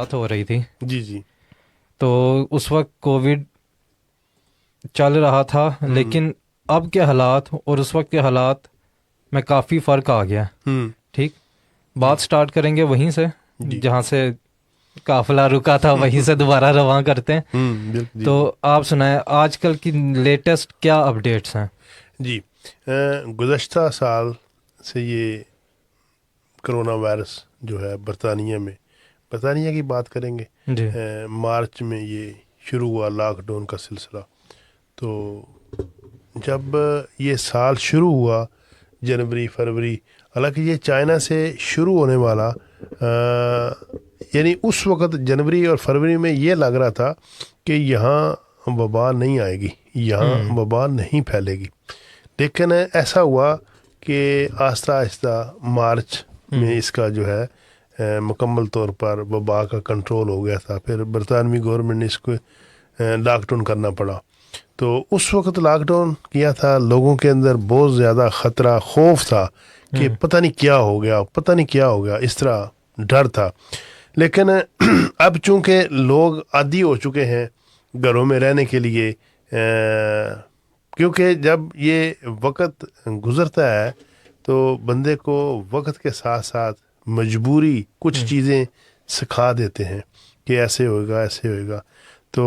بات ہو رہی تھی جی جی تو اس وقت کووڈ چل رہا تھا، لیکن اب کے حالات اور اس وقت کے حالات میں کافی فرق آ گیا. ٹھیک، بات سٹارٹ کریں گے وہیں سے جہاں سے قافلہ رکا تھا، وہیں سے دوبارہ رواں کرتے ہیں. تو آپ سنائیں آج کل کی لیٹسٹ کیا اپڈیٹس ہیں؟ جی گزشتہ سال سے یہ کرونا وائرس جو ہے برطانیہ کی بات کریں گے. جی مارچ میں یہ شروع ہوا لاک ڈاؤن کا سلسلہ. تو جب یہ سال شروع ہوا جنوری فروری، حالانکہ یہ چائنا سے شروع ہونے والا یعنی اس وقت جنوری اور فروری میں یہ لگ رہا تھا کہ یہاں وبا نہیں آئے گی، یہاں وبا نہیں پھیلے گی. لیکن ایسا ہوا کہ آہستہ آہستہ مارچ میں اس کا جو ہے مکمل طور پر وبا کا کنٹرول ہو گیا تھا. پھر برطانوی گورنمنٹ نے اس کو لاک ڈاؤن کرنا پڑا. تو اس وقت لاک ڈاؤن کیا تھا، لوگوں کے اندر بہت زیادہ خطرہ، خوف تھا کہ پتہ نہیں کیا ہو گیا، اس طرح ڈر تھا. لیکن اب چونکہ لوگ عادی ہو چکے ہیں گھروں میں رہنے کے لیے، کیونکہ جب یہ وقت گزرتا ہے تو بندے کو وقت کے ساتھ ساتھ مجبوری کچھ چیزیں سکھا دیتے ہیں کہ ایسے ہوئے گا. تو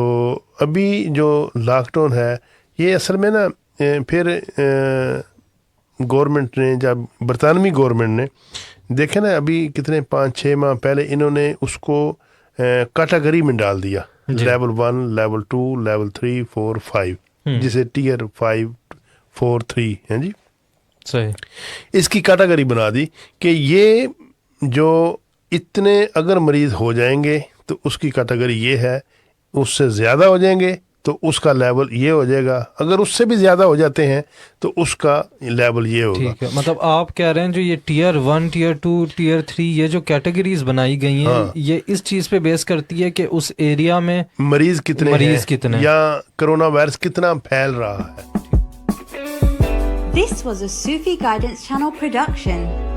ابھی جو لاک ڈاؤن ہے یہ اصل میں نا پھر گورنمنٹ نے، جب برطانوی گورنمنٹ نے دیکھے نا، ابھی کتنے 5-6 ماہ پہلے انہوں نے اس کو کیٹیگری میں ڈال دیا، لیول 1 لیول 2 لیول 3 4 5، جسے ٹیئر 5 4 3 ہیں جی. صحیح. اس کی کیٹیگری بنا دی کہ یہ جو اتنے اگر مریض ہو جائیں گے تو اس کی کیٹیگری یہ ہے، اس سے زیادہ ہو جائیں گے تو اس کا لیول یہ ہو جائے گا، اگر اس سے بھی زیادہ ہو جاتے ہیں تو اس کا لیول یہ ہوگا. ٹھیک ہے، مطلب آپ کہہ رہے ہیں جو یہ ٹیئر 1 ٹیئر 2 ٹیئر 3 یہ جو کیٹیگریز بنائی گئی ہیں یہ اس چیز پہ بیس کرتی ہے کہ اس ایریا میں مریض کتنے یا کرونا وائرس کتنا پھیل رہا ہے. This was a Sufi Guidance Channel production.